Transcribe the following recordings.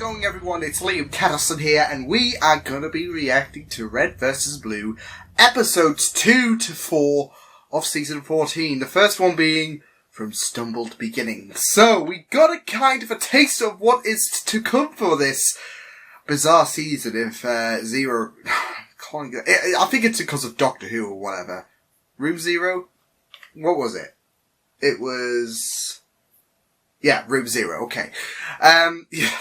going, everyone? It's Liam Catterson here, and we are gonna be reacting to Red vs. Blue, episodes 2 to 4 of season 14. The first one being From Stumbled Beginnings. So, we got a kind of a taste of what is to come for this bizarre season if Zero... I think it's because of Doctor Who or whatever. Room Zero? What was it? It was... Yeah, Room Zero, okay.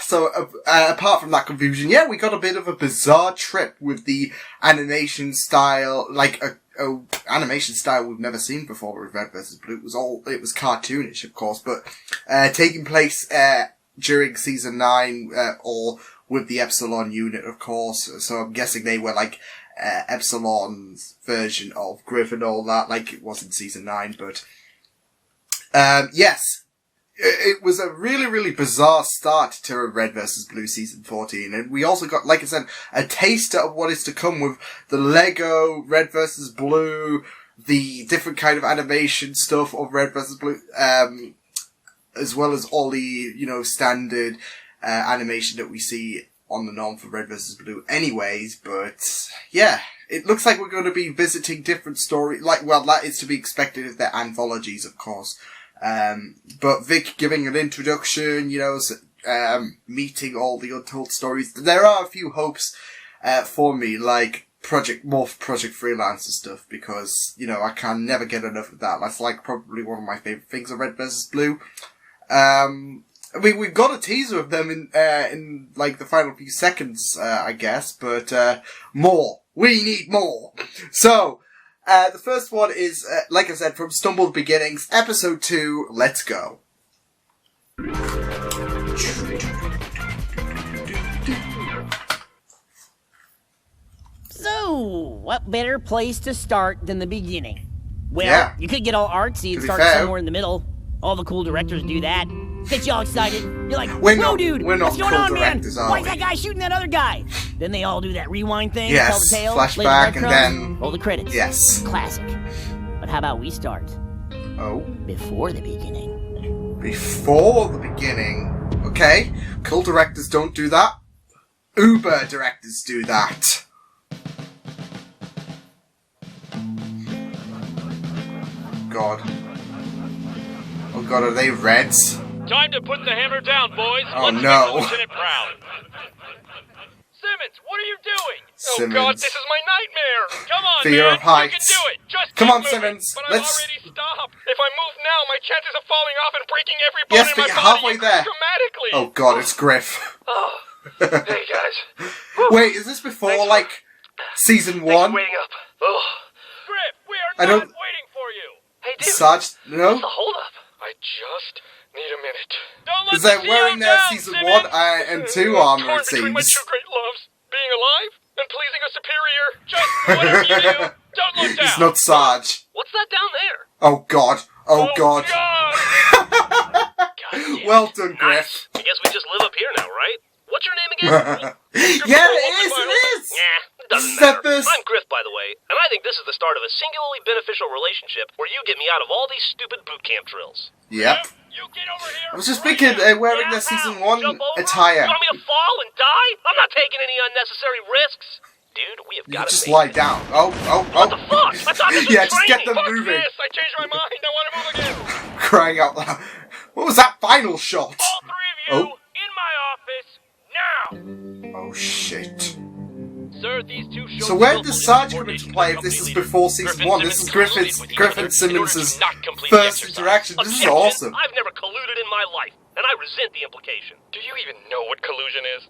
So, apart from that confusion, yeah, we got a bit of a bizarre trip with the animation style, like a animation style we've never seen before with Red vs. Blue. It was cartoonish, of course, but, taking place, during season 9, or with the Epsilon unit, of course. So I'm guessing they were like, Epsilon's version of Griff and all that, like it was in season 9, but, yes. It was a really, really bizarre start to Red vs. Blue season 14. And we also got, like I said, a taster of what is to come with the Lego Red vs. Blue, the different kind of animation stuff of Red vs. Blue, as well as all the, standard, animation that we see on the norm for Red vs. Blue anyways. But, yeah, it looks like we're going to be visiting different stories. That is to be expected if they're anthologies, of course. But Vic giving an introduction, meeting all the untold stories. There are a few hopes, for me, like Project Freelancer stuff, because, I can never get enough of that. That's like probably one of my favorite things of Red vs. Blue. We've got a teaser of them in like the final few seconds, I guess, but, more. We need more. So, the first one is, like I said, From Stumbled Beginnings, episode 2, let's go. So, what better place to start than the beginning? Well, yeah. You could get all artsy and start somewhere in the middle. All the cool directors do that. Get you all excited. You're like, whoa, dude, what's going on, man? Why is that guy shooting that other guy? Then they all do that rewind thing, tell the tale, flashback, and then... roll the credits. Yes. Classic. But how about we start? Oh. Before the beginning. Before the beginning. Okay. Cool directors don't do that. Uber directors do that. God. Oh God, are they Reds? Time to put the hammer down, boys. Oh, Let's no. make Lieutenant proud. Simmons, what are you doing? Simmons. Oh God, this is my nightmare. Come on, Fear man. of heights. You can do it. Just Come keep on, moving. Simmons. But Let's... I've already stopped. If I move now, my chances of falling off and breaking every bone Yes, in but my you're body halfway there. dramatically. Oh God, it's Griff. Oh. Hey guys. Wait, is this before like season 1? Thanks for waiting up. Oh. Griff, we are not waiting for you. Hey, dude. Sarge, no? What's the hold up? I just need a minute. Don't let Because they're me wearing see you their down, season Simmons. 1 and 2 armor, Torn it between my seems. two great loves, being alive and pleasing a superior. Just whatever you do, don't look down. It's not Sarge. What's that down there? Oh God. Oh God. God Well done, Griff. Nice. I guess we just live up here now, right? What's your name again? Yeah, it is! Nah, doesn't That matter. this- I'm Griff, by the way, and I think this is the start of a singularly beneficial relationship where you get me out of all these stupid boot camp drills. Yep. You get over here. I was just thinking, wearing their season 1 attire. You want me to fall and die? I'm not taking any unnecessary risks. Dude, we have You got to just lie down. Oh. What the fuck? I thought this was Yeah, just get training. them Fuck moving. This. I changed my mind. I want to move again. Crying out loud. What was that final shot? All three of you in my office now. Oh shit. Sir, these two shows So where does Sarge come into play if this is before season 1? This is Griffin Simmons' first interaction. This is awesome. I've never colluded in my life, and I resent the implication. Do you even know what collusion is?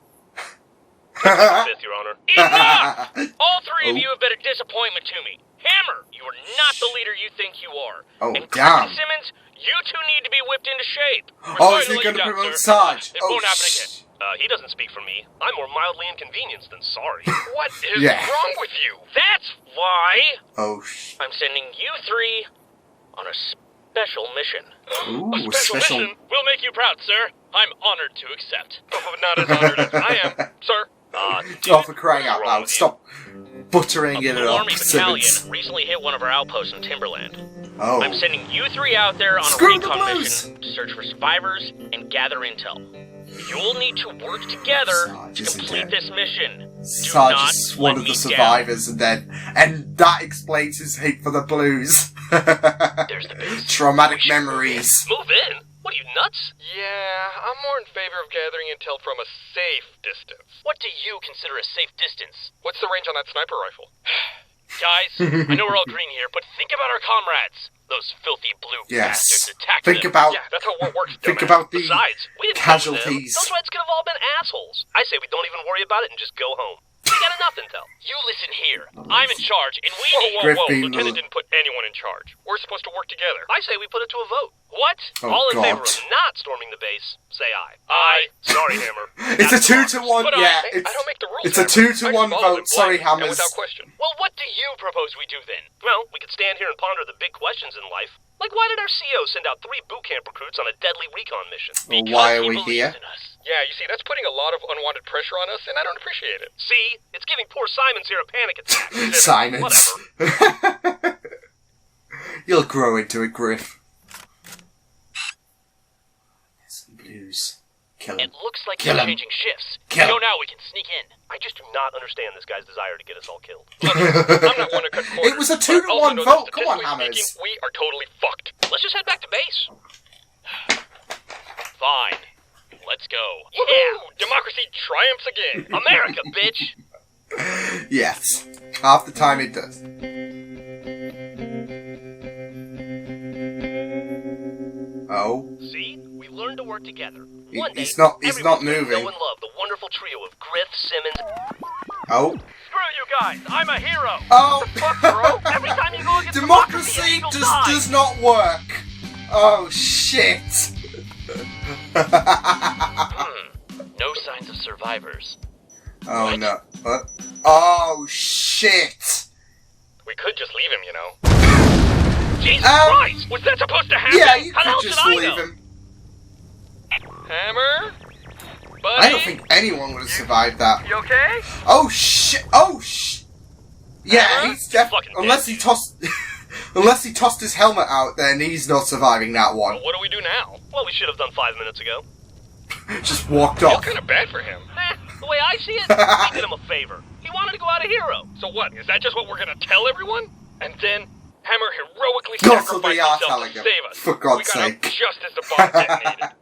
Fifth, Your Honor. Enough! All three of you have been a disappointment to me. Hammer, you are not the leader you think you are. Oh, and damn. Simmons, you two need to be whipped into shape. Oh, is he going to promote Sarge? It won't happen again. He doesn't speak for me. I'm more mildly inconvenienced than sorry. What is wrong with you? That's why I'm sending you three on a special mission. Ooh, a special mission will make you proud, sir. I'm honored to accept. Oh, not as honored as I am, sir. Oh, for crying out loud. Stop buttering it up, Army battalion Simmons. recently hit one of our outposts in Timberland. Oh. I'm sending you three out there on Screw a the recon blues. mission to search for survivors and gather intel. You'll need to work together to complete this mission. Sarge is one of the survivors, and that explains his hate for the Blues. There's the base. Traumatic memories. Move in? What are you, nuts? Yeah, I'm more in favor of gathering intel from a safe distance. What do you consider a safe distance? What's the range on that sniper rifle? Guys, I know we're all green here, but think about our comrades. Those filthy blue bastards attacked them. Yeah, that's how war works, Think about the Besides, we didn't casualties. Those Reds could have all been assholes. I say we don't even worry about it and just go home. We got enough intel. You listen here. I'm in charge, and we need... Whoa, Lieutenant didn't put anyone in charge. We're supposed to work together. I say we put it to a vote. What? Oh, all in God. favor of not storming the base, say aye. Aye. Sorry, Hammer. It's a 2-to-1, yeah. I don't make the rules. It's a 2-to-1 vote. Sorry, Hammers. Without question. Well, what do you propose we do then? Well, we could stand here and ponder the big questions in life. Like, why did our CO send out 3 boot camp recruits on a deadly recon mission? Well, why are we here? Yeah, you see, that's putting a lot of unwanted pressure on us, and I don't appreciate it. See? It's giving poor Simons here a panic attack. Simons. You'll grow into it, Griff. Yes, Blues. Kill him. It looks like Kill they're him. changing shifts. Kill Go him. now, we can sneak in. I just do not understand this guy's desire to get us all killed. I'm not one to cut corners. It was a but I also 2-to-1 know vote. that Come on, statistically Hammers. speaking, we are totally fucked. Let's just head back to base. Fine. Let's go. Woohoo! Democracy triumphs again. America, bitch! Yes. Half the time it does. Oh. See? We learned to work together. He- One day, he's not everyone's gonna moving. know and love the wonderful trio of Griff, Simmons... Oh. Screw you guys! I'm a hero! Oh. Fuck, bro! Every time you go against Democracy an eagle just dies. does not work. Oh, shit. No signs of survivors. Oh, What? no. What? Oh, shit. We could just leave him, you know. Jesus Christ! Was that supposed to happen? Yeah, you How the hell could should just I leave know? him. Hammer? Buddy? I don't think anyone would have survived that. You okay? Oh, shit. Oh, Yeah, Hammer? he's definitely... Fucking Unless dead. he tossed... Unless he tossed his helmet out, then he's not surviving that one. Well, what do we do now? Well, we should have done 5 minutes ago. Just walked I feel off. kind of bad for him. The way I see it, we did him a favor. He wanted to go out a hero. So what? Is that just what we're gonna tell everyone? And then Hammer heroically God, so they sacrificed are himself telling to him. save us. For God's we got sake. out just as the bomb detonated.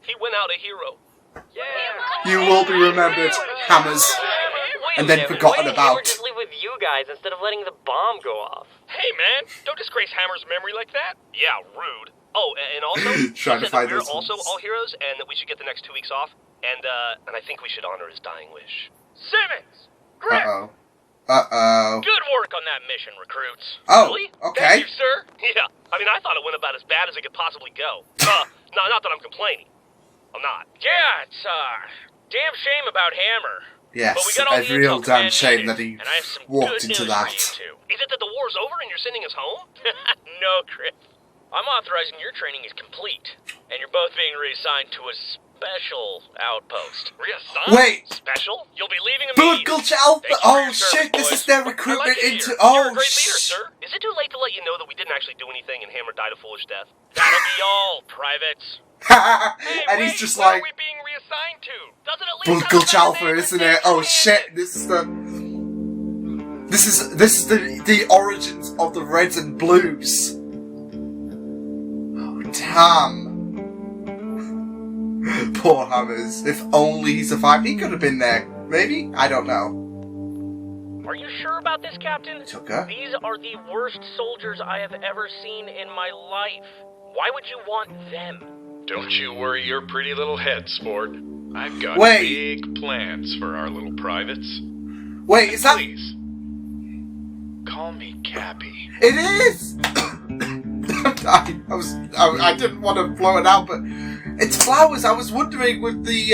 He went out a hero. Yeah. You will be remembered, Hammers, and then forgotten about. just live with you guys instead of letting the bomb go off. Hey man, don't disgrace Hammer's memory like that. Yeah, rude. Oh, and also, he Trying to said that find we're those also ones. all heroes, and that we should get the next 2 weeks off, and I think we should honor his dying wish. Simmons! Griff! Uh-oh. Good work on that mission, recruits. Oh, Really? okay. Thank you, sir. Yeah, I mean, I thought it went about as bad as it could possibly go. Not that I'm complaining. I'm not. Yeah, it's, damn shame about Hammer. Yes, But we got all a the real intel damn command shame needed, that he and I have some walked good into news that. For you two. Is it that the war's over and you're sending us home? No, Chris. I'm authorizing your training is complete, and you're both being reassigned to a special outpost. Reassigned? Wait! Special? You'll be leaving Food immediately. culture alpha! Thank you for Oh your shit, service, this boys. is their I recruitment like it into... here. Oh You're a great leader, shit. sir. Is it too late to let you know that we didn't actually do anything and Hammer died a foolish death? That'll be all, privates. Hey, And wait, he's just where like... are we being reassigned to? Doesn't it Food culture alpha, isn't it? Oh shit, this is the... This is the origins of the Reds and Blues. Oh, damn. Poor Hammers. If only he survived. He could have been there. Maybe? I don't know. Are you sure about this, Captain? Tucker? These are the worst soldiers I have ever seen in my life. Why would you want them? Don't you worry your pretty little head, sport. I've got Wait. big plans for our little privates. Wait, is that... Please, call me Cappy. It is! I didn't want to blow it out, but it's flowers. I was wondering with the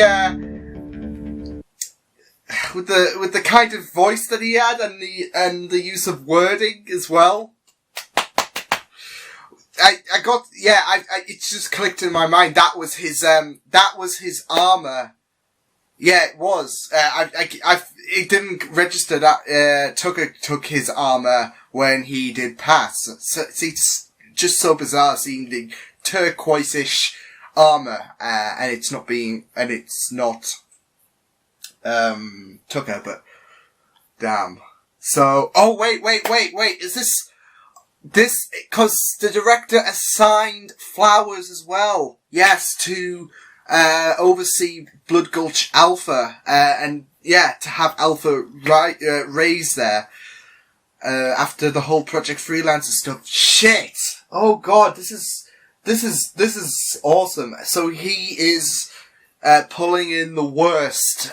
kind of voice that he had and the use of wording as well. It just clicked in my mind. That was his armor. Yeah, it was. It didn't register that, Tucker took his armor when he did pass. So, it's just so bizarre seeing the turquoise-ish armor, and it's not Tucker, but damn. So, wait, is this, because the director assigned Flowers as well, yes, to, oversee Blood Gulch Alpha, and, yeah, to have Alpha, raised there, after the whole Project Freelancer stuff. Shit! Oh god, this is awesome. So he is, pulling in the worst,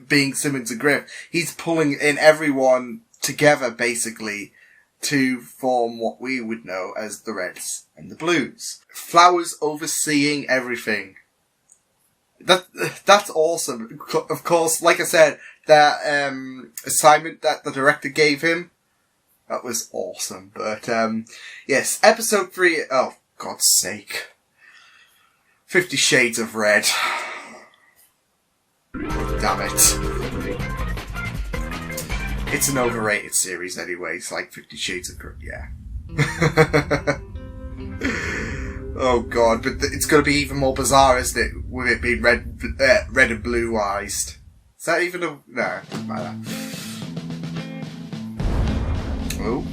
being Simmons and Griff. He's pulling in everyone together, basically, to form what we would know as the Reds and the Blues. Flowers overseeing everything. That's awesome. Of course, like I said, that, assignment that the director gave him, that was awesome. But, yes, episode 3, oh, God's sake. 50 Shades of Red. Damn it. It's an overrated series anyway. It's like 50 Shades of Grey, yeah. Oh god, but it's going to be even more bizarre, isn't it? With it being red and blue-eyed. Is that even a... No, doesn't matter. Oh.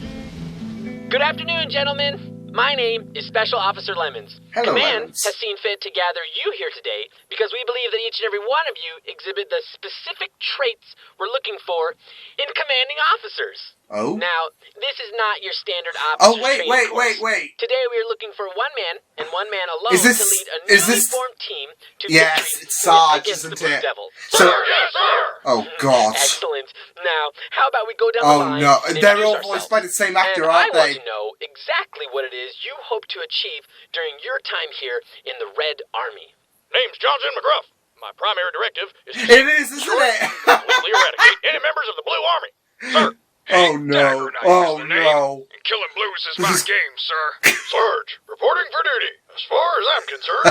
Good afternoon, gentlemen. My name is Special Officer Lemons. Hello, Command Lemons. has seen fit to gather you here today because we believe that each and every one of you exhibit the specific traits we're looking for in commanding officers. Oh? Now, this is not your standard officer training course. Wait. Today we are looking for one man and one man alone to lead a newly formed team to victory it's Sarge, against isn't the Blue it? Devil. So, Yes, sir! oh god. Excellent. Now, how about we go down the Oh line no, and they're introduce all voiced ourselves? by the same actor, And aren't I want they? to know exactly what it is you hope to achieve during your time here in the Red Army. Name's Johnson McGruff. My primary directive is to It is, isn't it? completely eradicate any members of the Blue Army. Sir. Oh no, oh no. And killing blues is my game, sir. Sarge, reporting for duty. As far as I'm concerned.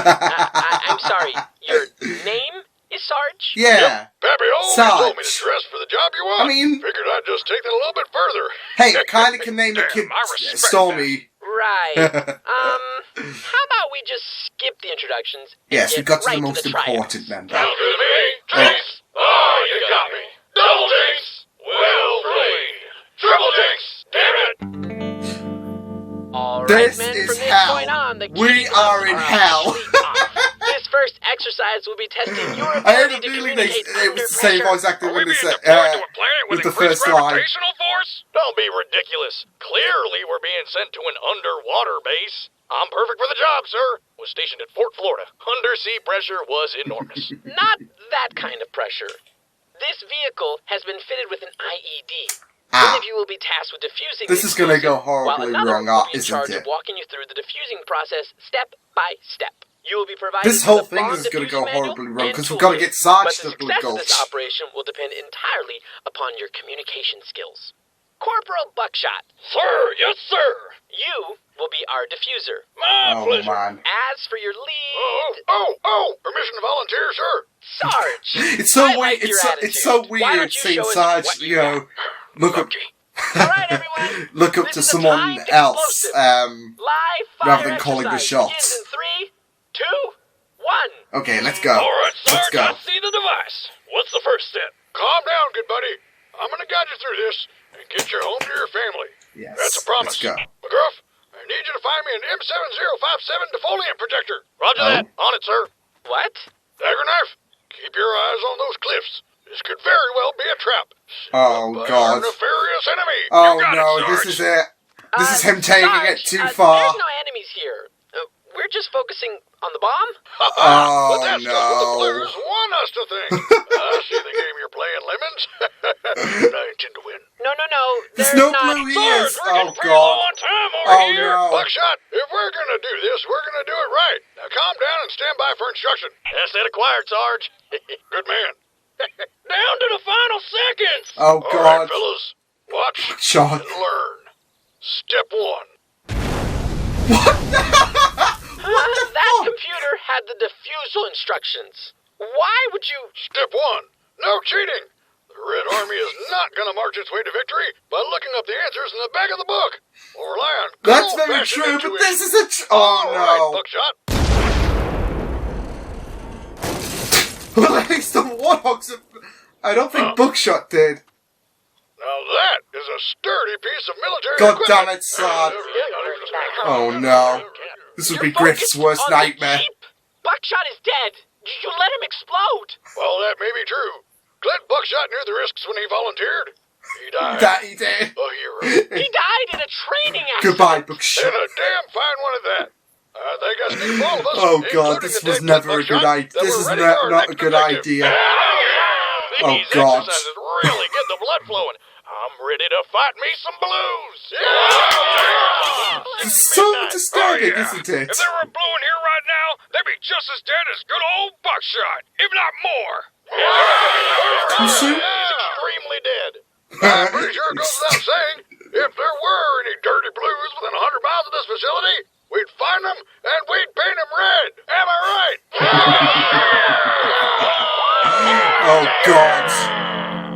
I'm sorry, your name is Sarge? Yeah. Pappy always told me to dress for the job you want. I mean... Figured I'd just take that a little bit further. Hey, kinda can name a kid I respect Stormy. Right. How about we just skip the introductions and Yes, we get got to right the most to the important tryouts? member. Sounds good to me. Jinx. Oh, you got me. Double jinx. Well played. Triple jinx. Damn it. All right, This men, is from this hell. point on, the We key are in gloves hell. officially off. This first exercise will be testing your I had ability a to feeling communicate it under was the same pressure. voice actor Are we when they being said, deployed to a planet with with the increased first line. gravitational force? Don't be ridiculous. Clearly, we're being sent to an underwater base. I'm perfect for the job, sir. Was stationed at Fort Florida. Undersea pressure was enormous. Not that kind of pressure. This vehicle has been fitted with an IED. One of you will be tasked with diffusing This the is going to go explosive, horribly while another wrong, will be in isn't charge it? of walking you through the diffusing process step by step. You will be provided This whole with a thing bomb is going to go diffusion manual horribly wrong and because we've got to toolkit, get Sarge but to the Blood success of Gulch. this operation will depend entirely upon your communication skills. Corporal Buckshot. Sir, yes, sir. You will be our diffuser. My Oh pleasure. man. As for your lead... Permission to volunteer, sir. Sarge! It's so I weird. like your It's so attitude. Why weird don't you seeing show us Sarge, what you know, look up, Alright, everyone. look up This to is a someone timed else, explosive. Live fire rather than calling the exercise shots. begins in 3, 2, 1. Okay, let's go. All right, Sarge, Let's go. I see the device. What's the first step? Calm down, good buddy. I'm going to guide you through this and get you home to your family. Yes. That's a promise. Let's go. McGruff, I need you to find me an M7057 defoliant projector. Roger Oh. that. On it, sir. What? Dagger knife, keep your eyes on those cliffs. This could very well be a trap. Oh, By God. our nefarious enemy. Oh You got no, it, this Sarge. is it. This is him taking Sarge, it too far. There's no enemies here. We're just focusing on the bomb? Oh, But that's just what the no. Blues want us to think. I see the game you're playing, Lemons. And I intend to win. No. There's There's no not... blue Sarge, ears. we're Oh getting pretty low God. on time over Oh, here. no. Buckshot, if we're gonna do this, we're gonna do it right. Now calm down and stand by for instruction. Asset acquired, Sarge. Good man. Down to the final seconds. Oh, All right, God. fellas. Watch Shot. and learn. Step 1. That computer had the defusal instructions. Why would you... Step 1. No cheating. The Red Army is not going to march its way to victory by looking up the answers in the back of the book. Or rely on That's good very old-fashioned true, but intuition. this is a... Oh All right, no. Buckshot. Well, at least the Warthogs have... I don't think Buckshot did. Now that is a sturdy piece of military God equipment. damn it, Sard. Oh no. This would be Griff's worst nightmare. Buckshot is dead. You let him explode. Well, that may be true. Clint Buckshot knew the risks when he volunteered. He died. That he did. A hero. He died in a training accident. Goodbye, Buckshot. And a damn fine one at that. I think I speak for all of us. Oh god, this was never a good idea. This is not a good idea. Oh god. Exercises really get the blood flowing. I'm ready to fight me some blues. It's so disturbing, isn't it? If they were a blue in here right now, they'd be just as dead as good old Buckshot, if not more. Too soon? He's extremely dead. I'm pretty sure it goes without saying, if there were any dirty blues within 100 miles of this facility, we'd find them and we'd paint them red. Am I right? Oh god.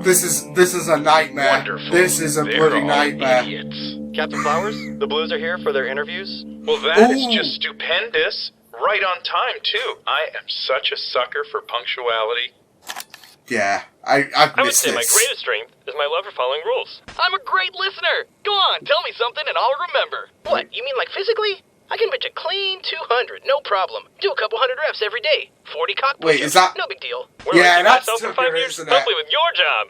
This is a nightmare. Wonderful. This is a bloody nightmare. Idiots. Captain Flowers, the Blues are here for their interviews. Well, that is Ooh. just stupendous. Right on time, too. I am such a sucker for punctuality. Yeah, I've I would missed say my this. greatest strength is my love for following rules. I'm a great listener. Go on, tell me something and I'll remember. What, you mean like physically? I can pitch a clean 200, no problem. Do a couple hundred reps every day. 40 cock Wait, push-ups, is that- no big deal. Where Yeah, will I see that's myself in 5 sugar, years? isn't it? Hopefully with your job.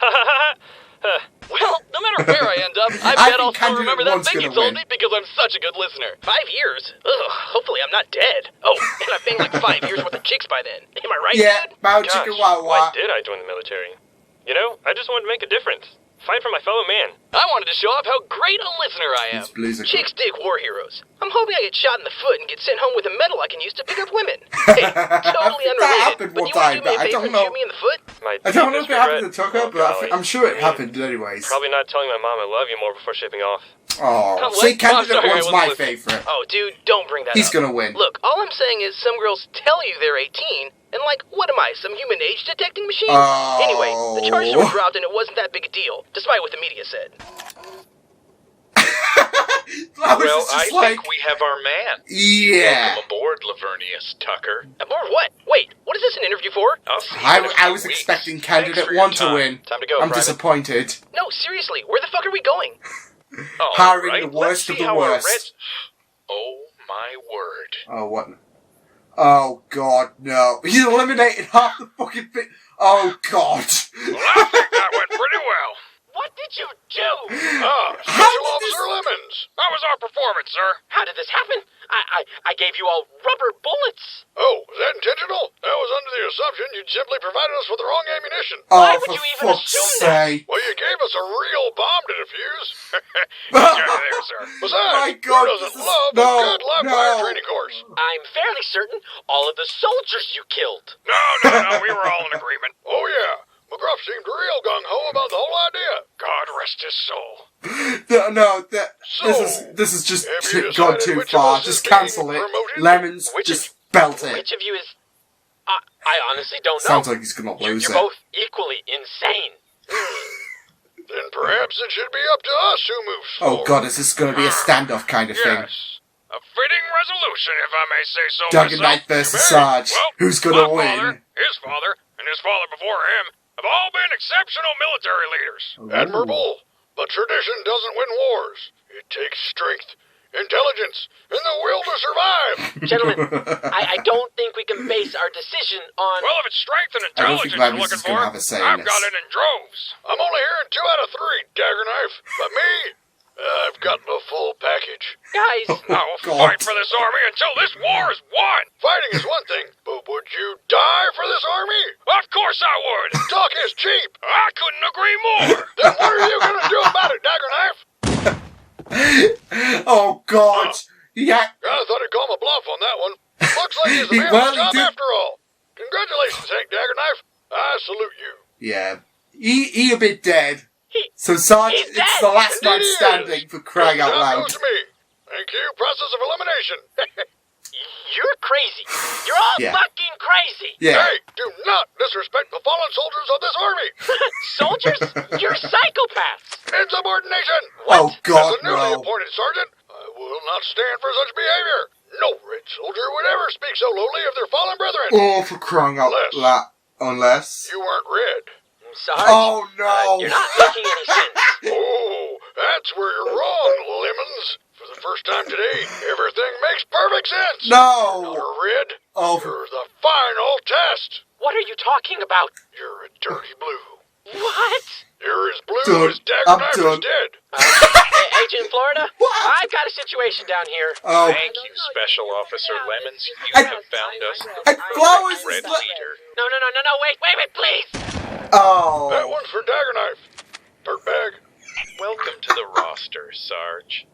Well, no matter where I end up, I I bet I'll think still remember that Candidate thing you One's told gonna me because I'm such a good listener. 5 years? Ugh, hopefully I'm not dead. Oh, and I've banged like 5 years worth of chicks by then. Am I right, Yeah, dude? Mao Gosh, Chicka why Wawa. did I join the military? You know, I just wanted to make a difference. Fight for my fellow man. I wanted to show off how great a listener I am. These blues are Chicks dig war heroes. I'm hoping I get shot in the foot and get sent home with a medal I can use to pick up women. Hey, totally That unrelated. happened But one you want time, to do me but a I favor don't and know. shoot me in the foot? My I don't know if deepest it happened to regret- Tucker, but golly. I'm sure it I mean, happened anyways. Probably not telling my mom I love you more before shipping off. Oh, What? see, Oh, Candidate sorry, I One's wasn't my listening. favourite. Oh, dude, don't bring that He's up. gonna win. Look, all I'm saying is some girls tell you they're 18, and like, what am I, some human age detecting machine? Oh. Anyway, the charges were dropped and it wasn't that big a deal, despite what the media said. Well, I think we have our man. Yeah. Welcome aboard, Lavernius Tucker. Aboard what? Wait, what is this an interview for? I'll see you in a I few was weeks. expecting Thanks Candidate for your 1 to time. win. Time to go, I'm Private. disappointed. No, seriously, where the fuck are we going? All Hiring right, the worst let's of see the how our worst. Reds- Oh my word. Oh, what? Oh, God, no. He's eliminated half the fucking thing. Oh, God. Well, I think that went pretty well. What did you do? How Special did Officer this- Lemons. How was our performance, sir? How did this happen? I gave you all rubber bullets. Oh, was that intentional? That was under the assumption you'd simply provided us with the wrong ammunition. Why Oh, would for you even fuck's assume that? sake. Well, you gave us a real bomb to defuse. Sure, there, sir. Besides, My God, who doesn't this is- love no, a good live fire no. training course? I'm fairly certain all of the soldiers you killed. No, we were all in agreement. Oh, yeah. McGruff seemed real gung-ho about the whole idea. God rest his soul. No, So, this is just have you gone decided too which of far. us is Just being cancel it. promoted? Lemons, Which just belt it. Which of you is... I honestly don't know. Sounds like he's gonna lose You're it. both equally insane. Then perhaps it should be up to us who moves Oh forward. God, is this gonna be a standoff kind of thing? Yes. A fitting resolution, if I may say so Duggan myself. Knight versus Hey, Sarge. Well, Who's gonna my win? Father, his father, and his father before him have all been exceptional military leaders. Admirable. But tradition doesn't win wars. It takes strength, intelligence, and the will to survive. Gentlemen, I don't think we can base our decision on... Well, if it's strength and I don't think intelligence you're Lemons looking is gonna for, have a say in I've got this. it in droves. I'm only hearing 2 out of 3, Dagger Knife. But me, I've got the full package. Guys, I will God. fight for this army until this war is won. Fighting is one thing, but would you die for this army? Of course I would. Talk is cheap. I couldn't agree more. Then what are you going to do about it, Dagger Knife? Oh God. Yeah. I thought he'd call my bluff on that one. Looks like he's a He- man well, of he the job did- after all. Congratulations, Hank Dagger Knife. I salute you. Yeah. He a bit dead. He- So Sarge, he's it's dead. the last man Indeed he is. standing for crying out Job loud. goes to me. Thank you, process of elimination. you're crazy. You're all Yeah. fucking crazy. Yeah. Hey, do not disrespect the fallen soldiers of this army. Soldiers, you're psychopaths. Insubordination. Oh God, As a newly no. appointed sergeant, I will not stand for such behavior. No red soldier would ever speak so lowly of their fallen brethren. Oh, for crying out Less. loud. Unless... You weren't red. Sarge, oh, no! You're not making any sense. Oh, that's where you're wrong, Lemons. For the first time today, everything makes perfect sense. No! You're red. Oh. You're the final test. What are you talking about? You're a dirty blue. What? You're as blue as Dagger I'm Knife done. is dead. Agent Florida? What? I've got a situation down here. Oh. Thank you, Special Officer Lemons. You And- have found us. And Flowers Red is... leader. No, wait, please! Oh. That one's for Dagger Knife. Dirtbag. Welcome to the roster, Sarge.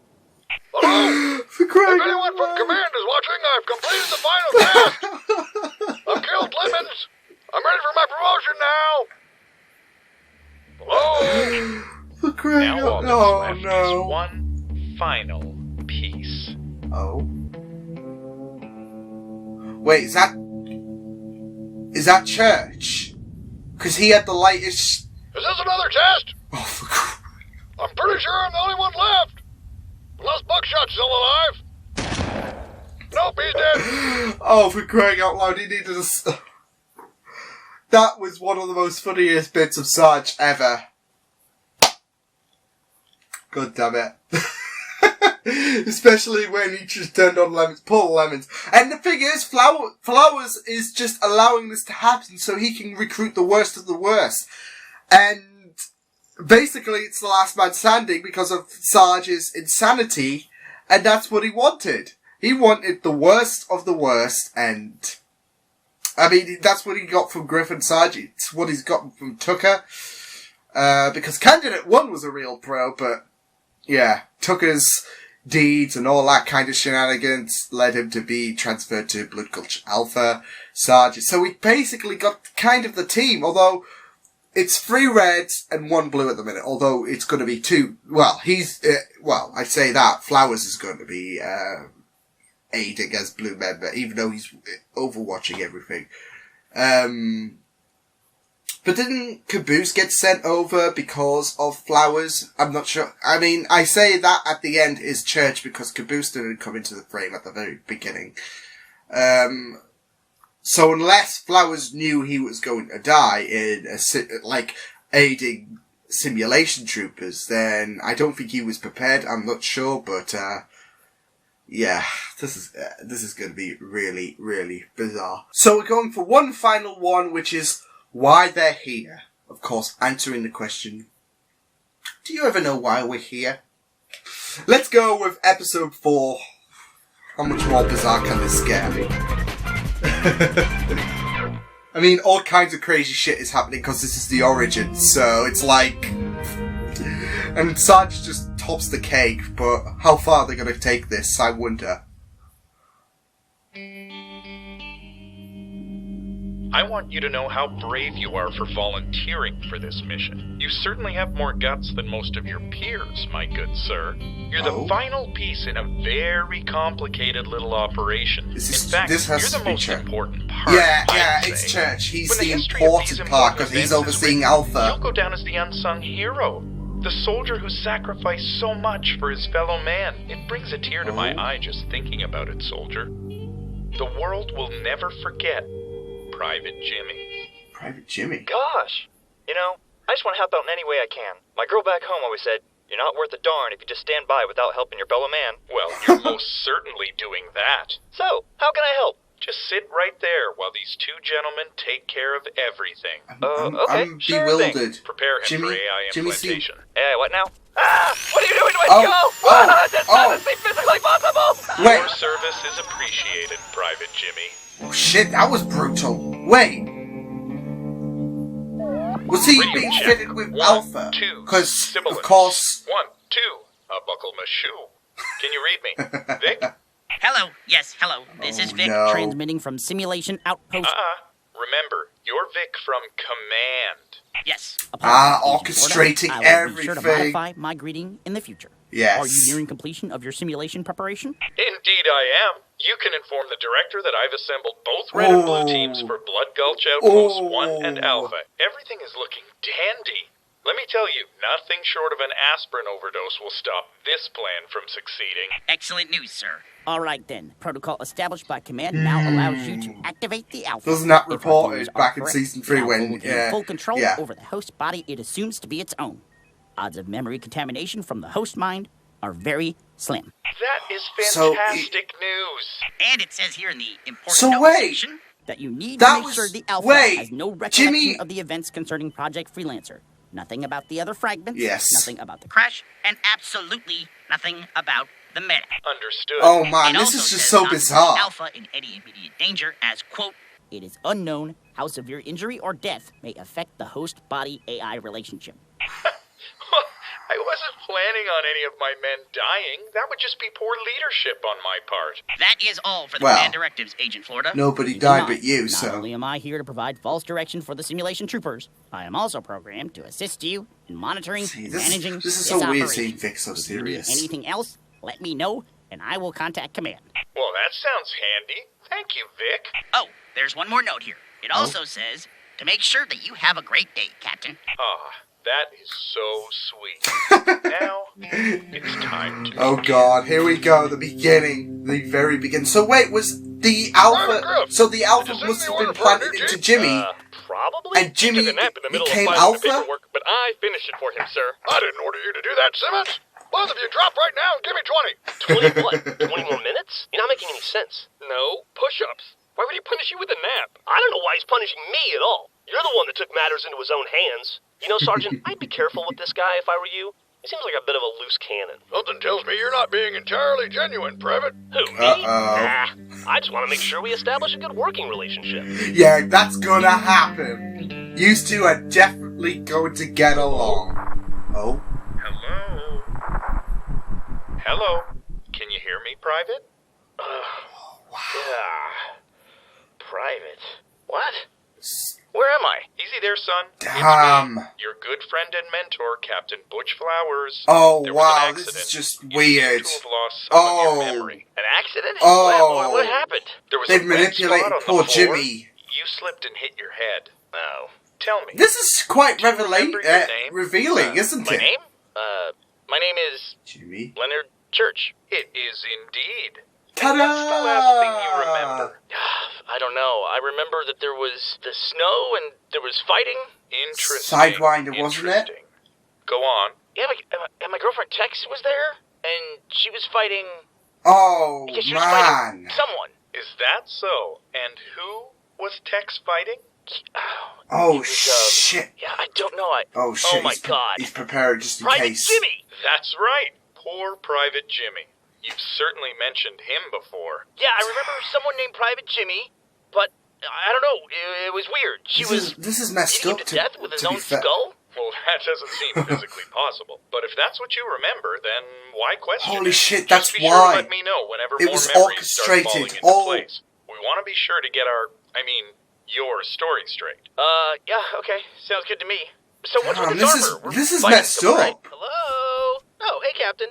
Hello? For crying If anyone out from loud. Command is watching, I've completed the final task. I've killed Lemons. I'm ready for my promotion now. Hello? For crying Now all out that's loud. left No. is one final piece. Oh. Wait, is that Church? Because he had the lightest... Is this another test? Oh, for crying... I'm pretty sure I'm the only one left. Unless Buckshot's still alive. Nope, he's dead. Oh, for crying out loud, he needed a... That was one of the most funniest bits of Sarge ever. God damn it. Especially when he just turned on Lemons. Poor Lemons. And the thing is, Flowers is just allowing this to happen so he can recruit the worst of the worst. And basically it's the last man standing because of Sarge's insanity. And that's what he wanted. He wanted the worst of the worst, and... I mean, that's what he got from Griffin Sarge. It's what he's gotten from Tucker. Because Candidate 1 was a real pro, but... Yeah, Tucker's deeds and all that kind of shenanigans led him to be transferred to Blood Gulch Alpha Sarge. So we basically got kind of the team, although it's 3 reds and 1 blue at the minute, although it's going to be 2. Well, I say that. Flowers is going to be aiding as blue member, even though he's overwatching everything. But didn't Caboose get sent over because of Flowers? I'm not sure. I mean, I say that at the end is Church because Caboose didn't come into the frame at the very beginning. So unless Flowers knew he was going to die in aiding simulation troopers, then I don't think he was prepared. I'm not sure, but yeah, this is going to be really, really bizarre. So we're going for one final one, which is why they're here. Of course, answering the question, do you ever know why we're here? Let's go with episode 4. How much more bizarre can this get? I mean, all kinds of crazy shit is happening because this is the origin, so it's like... And Sarge just tops the cake, but how far are they going to take this, I wonder. I want you to know how brave you are for volunteering for this mission. You certainly have more guts than most of your peers, my good sir. You're the final piece in a very complicated little operation. In fact, you're the most important part. Yeah, it's Church. He's the important part because he's overseeing Alpha. You'll go down as the unsung hero. The soldier who sacrificed so much for his fellow man. It brings a tear to my eye just thinking about it, soldier. The world will never forget Private Jimmy. Private Jimmy? Gosh! You know, I just want to help out in any way I can. My girl back home always said, you're not worth a darn if you just stand by without helping your fellow man. Well, you're most certainly doing that. So, how can I help? Just sit right there while these 2 gentlemen take care of everything. Okay, I'm sure bewildered. thing. Prepare him for AI implementation. Hey, what now? Ah! What are you doing to my skull? That's not physically possible! Wait. Your service is appreciated, Private Jimmy. Oh shit, that was brutal. Wait. Was he Radio being check. fitted with 1, Alpha? 2, Because, sibilance. of course... 1, 2, buckle my shoe. Can you read me? Vic? Hello. Yes, hello. This is Vic, no. transmitting from Simulation Outpost. Remember, you're Vic from Command. Yes. orchestrating I will be sure to everything. modify my greeting in the future. Yes. Are you nearing completion of your simulation preparation? Indeed I am. You can inform the director that I've assembled both red and blue teams for Blood Gulch Outpost 1 and Alpha. Everything is looking dandy. Let me tell you, nothing short of an aspirin overdose will stop this plan from succeeding. Excellent news, sir. All right, then. Protocol established by command now allows you to activate the Alpha. Wasn't that reported back in Season 3 when... full control over the host body it assumes to be its own. Odds of memory contamination from the host mind are very slim. That is fantastic news. And it says here in the important section that you need to make sure the Alpha has no recollection of the events concerning Project Freelancer. Nothing about the other fragments. Yes. Nothing about the crash, and absolutely nothing about the meta. Understood. Oh man, this is just so bizarre. Alpha in any immediate danger, as quote, it is unknown how severe injury or death may affect the host-body AI relationship. I wasn't planning on any of my men dying. That would just be poor leadership on my part. That is all for the command directives, Agent Florida. Nobody died but you, so... Not only am I here to provide false direction for the simulation troopers, I am also programmed to assist you in monitoring and managing this is so weird seeing Vic so serious. If you need anything else, let me know, and I will contact command. Well, that sounds handy. Thank you, Vic. Oh, there's one more note here. It also says to make sure that you have a great day, Captain. That is so sweet. Now, it's time to... Oh god, here we go, the beginning. The very beginning. So wait, was the Alpha... So the Alpha must have been planted into Jimmy. Probably. And Jimmy became Alpha? Alpha? But I finished it for him, sir. I didn't order you to do that, Simmons. Both of you drop right now and give me 20 what? 20 more minutes? You're not making any sense. No, push-ups. Why would he punish you with a nap? I don't know why he's punishing me at all. You're the one that took matters into his own hands. You know, Sergeant, I'd be careful with this guy if I were you. He seems like a bit of a loose cannon. Something tells me you're not being entirely genuine, Private. Who, me? Nah, I just want to make sure we establish a good working relationship. Yeah, that's gonna happen. You two are definitely going to get along. Oh? Hello? Hello? Can you hear me, Private? Wow. Yeah. Private. What? Where am I? Easy there, son. Damn. It's me, your good friend and mentor, Captain Butch Flowers. Oh, there wow, was an this is just you weird. seem to have lost some of your memory. An accident? Oh. What happened? There was They've a red manipulated spot on poor the floor. Jimmy. You slipped and hit your head. Oh. Tell me. This is quite revealing, name? isn't My it? name? My name is... Jimmy? Leonard Church. It is indeed. Ta-da! What's the last thing you remember? I don't know. I remember that there was the snow and there was fighting. Interesting. Sidewinder, wasn't it? Interesting. Go on. Yeah, my girlfriend Tex was there, and she was fighting... Oh, she was fighting man. someone. Is that so? And who was Tex fighting? Oh, was, shit. Yeah, I don't know. Oh, shit. Oh, my God. He's prepared just in Private case. Jimmy! That's right. Poor Private Jimmy. You've certainly mentioned him before. Yeah, I remember someone named Private Jimmy, but I don't know. It was weird. This is messed beating up him to death with his to be own fair. skull. Well, that doesn't seem physically possible. But if that's what you remember, then why question Holy it? shit, Just that's be sure to why. let me know whenever It more was memories start falling orchestrated. into place. We want to be sure to get your story straight. Yeah, okay. Sounds good to me. So what's with Damn, this armor? this is fighting messed someone, up. right? Hello? Oh, hey, Captain.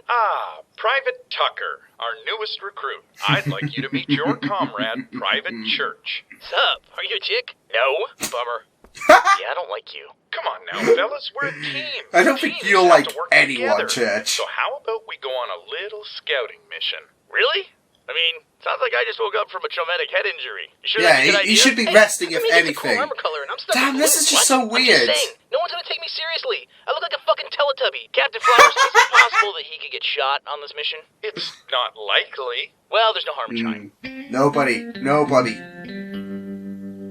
Private Tucker, our newest recruit. I'd like you to meet your comrade, Private Church. Sup? Are you a chick? No. Bummer. Yeah, I don't like you. Come on now, fellas, we're a team. I don't think Teams you'll have like to work anyone, together. Church. So how about we go on a little scouting mission? Really? I mean, sounds like I just woke up from a traumatic head injury. You sure Yeah, that's a good idea? he should be Hey, resting if I mean, it's a cool anything. armor color and I'm stuck Damn, with this blue. is just What? so I'm weird. just saying, no one's gonna take me seriously. I look like a fucking Teletubby. Captain Flowers, is it possible that he could get shot on this mission? It's not likely. Well, there's no harm in trying. Nobody.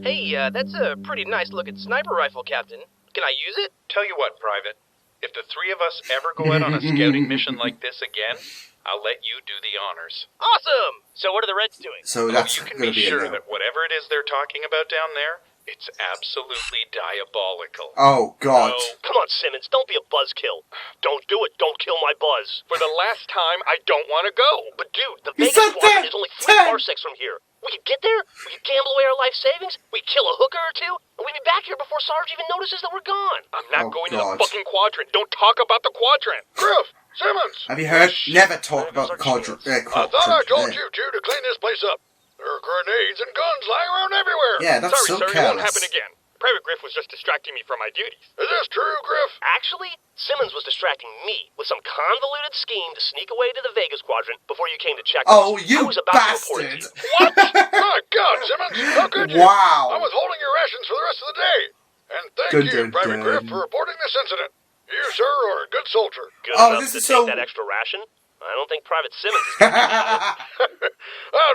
Hey, that's a pretty nice looking sniper rifle, Captain. Can I use it? Tell you what, Private. If the three of us ever go out on a scouting mission like this again, I'll let you do the honors. Awesome! So what are the Reds doing? So that's you can going to be be sure a no. that whatever it is they're talking about down there, it's absolutely diabolical. Oh, God. Oh, come on, Simmons. Don't be a buzzkill. Don't do it. Don't kill my buzz. For the last time, I don't want to go. But, dude, the Vegas Quadrant is only 3 parsecs from here. We could get there, we could gamble away our life savings, we could kill a hooker or two, and we'd be back here before Sarge even notices that we're gone. I'm not going to the fucking Quadrant. Don't talk about the Quadrant. Griff! Simmons! Have you heard? Never talk about the quadrant. I thought I told you two to clean this place up. There are grenades and guns lying around everywhere. Yeah, that's Sorry, so sir, it careless. won't happen again. Private Griff was just distracting me from my duties. Is this true, Griff? Actually, Simmons was distracting me with some convoluted scheme to sneak away to the Vegas quadrant before you came to check us. Oh, you I was about bastard! to report it to you. What? My God, Simmons, how could you? Wow. I was holding your rations for the rest of the day. And thank you, Private Griff, for reporting this incident. You, sir, are a good soldier. Good enough to take that extra ration? I don't think Private Simmons is going to I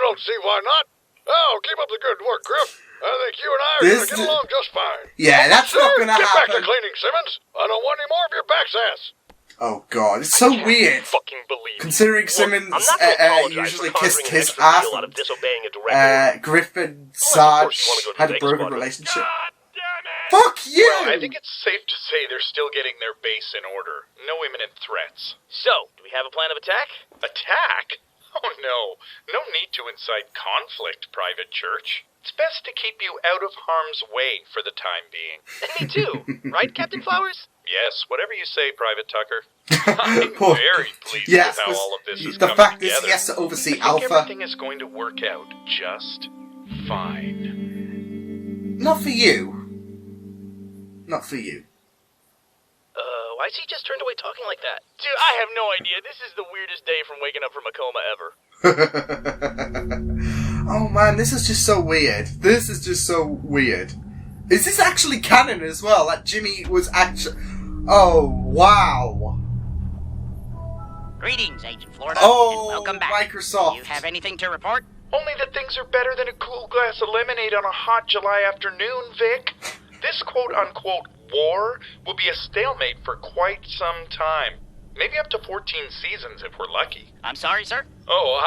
don't see why not. Oh, keep up the good work, Griff. I think you and I are going to get along just fine. Yeah, that's not going to happen. Get back to cleaning, Simmons. I don't want any more of your back's ass. Oh, God. It's so weird. Fucking believe considering Simmons usually kissed his ass. Out of disobeying a directive. Griff and Sarge had a broken relationship. Fuck you! Well, I think it's safe to say they're still getting their base in order. No imminent threats. So, do we have a plan of attack? Attack? Oh no. No need to incite conflict, Private Church. It's best to keep you out of harm's way for the time being. And me too. Right, Captain Flowers? Yes, whatever you say, Private Tucker. I'm very pleased with how all of this is coming together. The fact is he has to oversee I think Alpha. everything is going to work out just fine. Not for you. Not for you. Why's he just turned away talking like that? Dude, I have no idea. This is the weirdest day from waking up from a coma ever. Oh man, this is just so weird. This is just so weird. Is this actually canon as well? That Jimmy was actually... Oh, wow. Greetings, Agent Florida. Oh, and welcome back. Microsoft. Do you have anything to report? Only that things are better than a cool glass of lemonade on a hot July afternoon, Vic. This quote-unquote war will be a stalemate for quite some time. Maybe up to 14 seasons if we're lucky. I'm sorry, sir? Oh,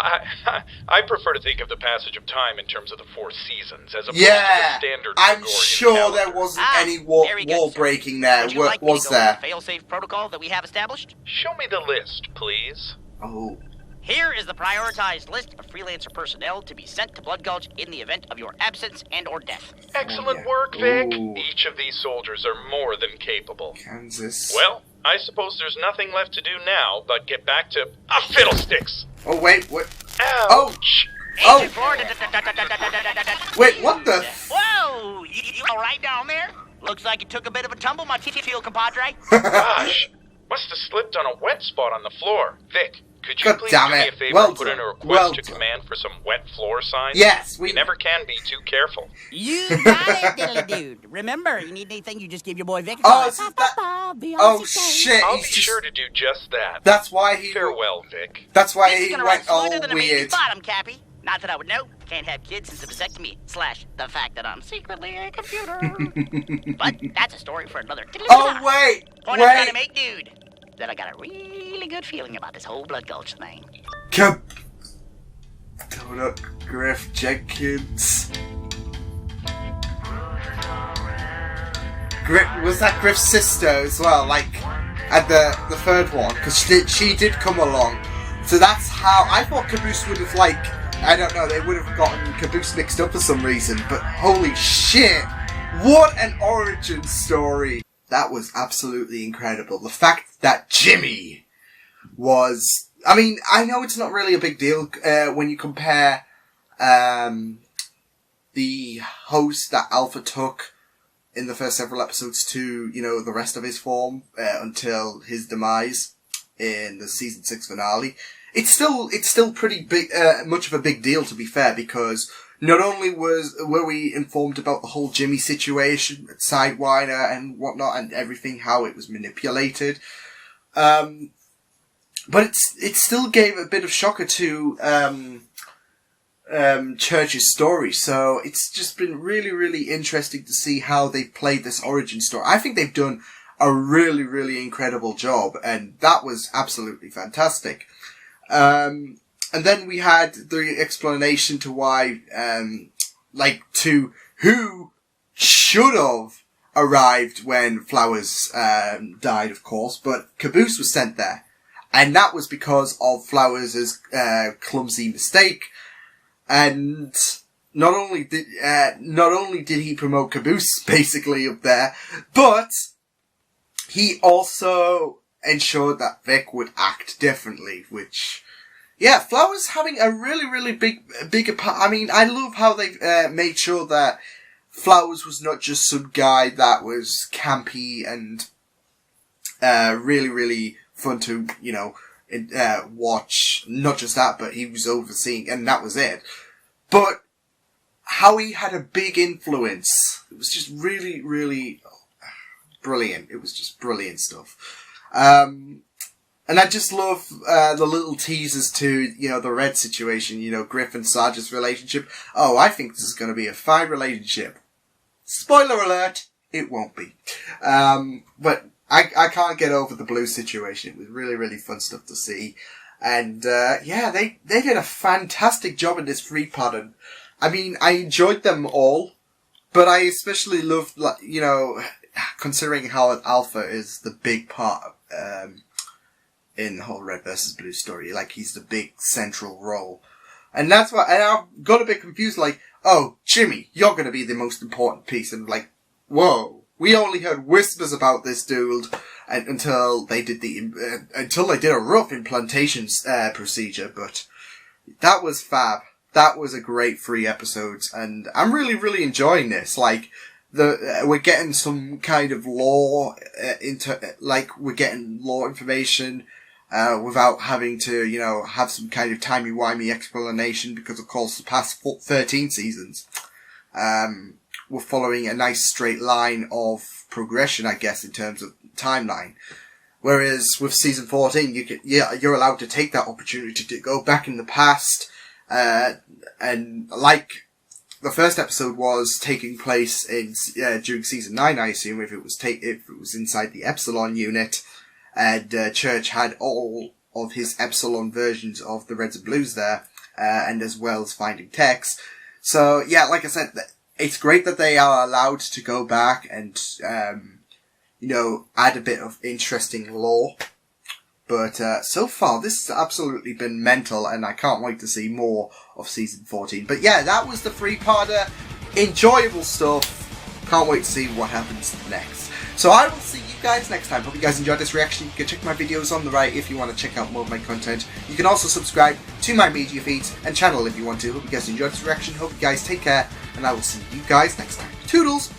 I prefer to think of the passage of time in terms of the 4 seasons as opposed to the standard I'm Gregorian sure calendar. there wasn't any wall breaking there. Would you like Was me to go there? over the fail-safe protocol that we have established? Show me the list, please. Oh. Here is the prioritized list of freelancer personnel to be sent to Blood Gulch in the event of your absence and or death. Excellent work, Vic. Each of these soldiers are more than capable. Kansas. Well, I suppose there's nothing left to do now but get back to... fiddlesticks! Oh, wait, what? Ouch! Oh! Florida. Wait, what the... Whoa! You all right down there? Looks like you took a bit of a tumble, my field compadre. Gosh! Must have slipped on a wet spot on the floor. Vic, could you please do me a favor and put in a request to command for some wet floor signs? Yes, we never can be too careful. You got it, diddly dude. Remember, you need anything, you just give your boy Vic a call. Oh, shit. I'll be sure to do just that. That's why he... Farewell, Vic. That's why he went all than weird. Bottom, Cappy. Not that I would know. Can't have kids since the vasectomy / the fact that I'm secretly a computer. But that's a story for another... Oh, wait. Point I'm trying to make, dude. That I got a really good feeling about this whole Blood Gulch thing. Donut Griff Jenkins. Was that Griff's sister as well? Like, at the third one? Because she did come along. So that's how... I thought Caboose would have, like... I don't know, they would have gotten Caboose mixed up for some reason. But holy shit! What an origin story! That was absolutely incredible. The fact that Jimmy was... I mean, I know it's not really a big deal when you compare the host that Alpha took in the first several episodes to, you know, the rest of his form until his demise in the season 6 finale. It's still pretty big, much of a big deal, to be fair, because not only were we informed about the whole Jimmy situation, Sidewinder and whatnot, and everything, how it was manipulated, but it still gave a bit of shocker to Church's story. So it's just been really, really interesting to see how they played this origin story. I think they've done a really, really incredible job, and that was absolutely fantastic. And then we had the explanation to why, to who should have arrived when Flowers died, of course, but Caboose was sent there. And that was because of Flowers' clumsy mistake. And not only did he promote Caboose basically up there, but he also ensured that Vic would act differently, which, yeah, Flowers having a really, really big part. I mean, I love how they've made sure that Flowers was not just some guy that was campy and really, really fun to, watch. Not just that, but he was overseeing, and that was it. But how he had a big influence, it was just really, really brilliant. It was just brilliant stuff. And I just love the little teasers to, the Red situation, Griff and Sarge's relationship. Oh, I think this is going to be a fine relationship. Spoiler alert, it won't be. But I can't get over the Blue situation. It was really, really fun stuff to see. And, they did a fantastic job in this 3-part. And, I mean, I enjoyed them all, but I especially loved, considering how Alpha is the big part, in the whole Red versus Blue story. Like, he's the big central role. And that's why, and I got a bit confused, like, oh, Jimmy, you're gonna be the most important piece. And like, whoa, we only heard whispers about this dude until they did a rough implantation procedure, but that was fab. That was a great 3 episodes, and I'm really, really enjoying this. Like, we're getting some kind of lore we're getting lore information, without having to, have some kind of timey-wimey explanation, because of course the past 13 seasons, we're following a nice straight line of progression, I guess, in terms of timeline. Whereas with season 14, you're allowed to take that opportunity to go back in the past, and like the first episode was taking place in during season 9, I assume, if it was inside the Epsilon unit, and Church had all of his Epsilon versions of the Reds and Blues there, and as well as finding Tex. So yeah, like I said, it's great that they are allowed to go back and add a bit of interesting lore. But so far, this has absolutely been mental, and I can't wait to see more of Season 14. But yeah, that was the 3-parter. Enjoyable stuff. Can't wait to see what happens next. So I will see you guys next time. Hope you guys enjoyed this reaction. You can check my videos on the right if you want to check out more of my content. You can also subscribe to my media feeds and channel if you want to. Hope you guys enjoyed this reaction. Hope you guys take care, and I will see you guys next time. Toodles!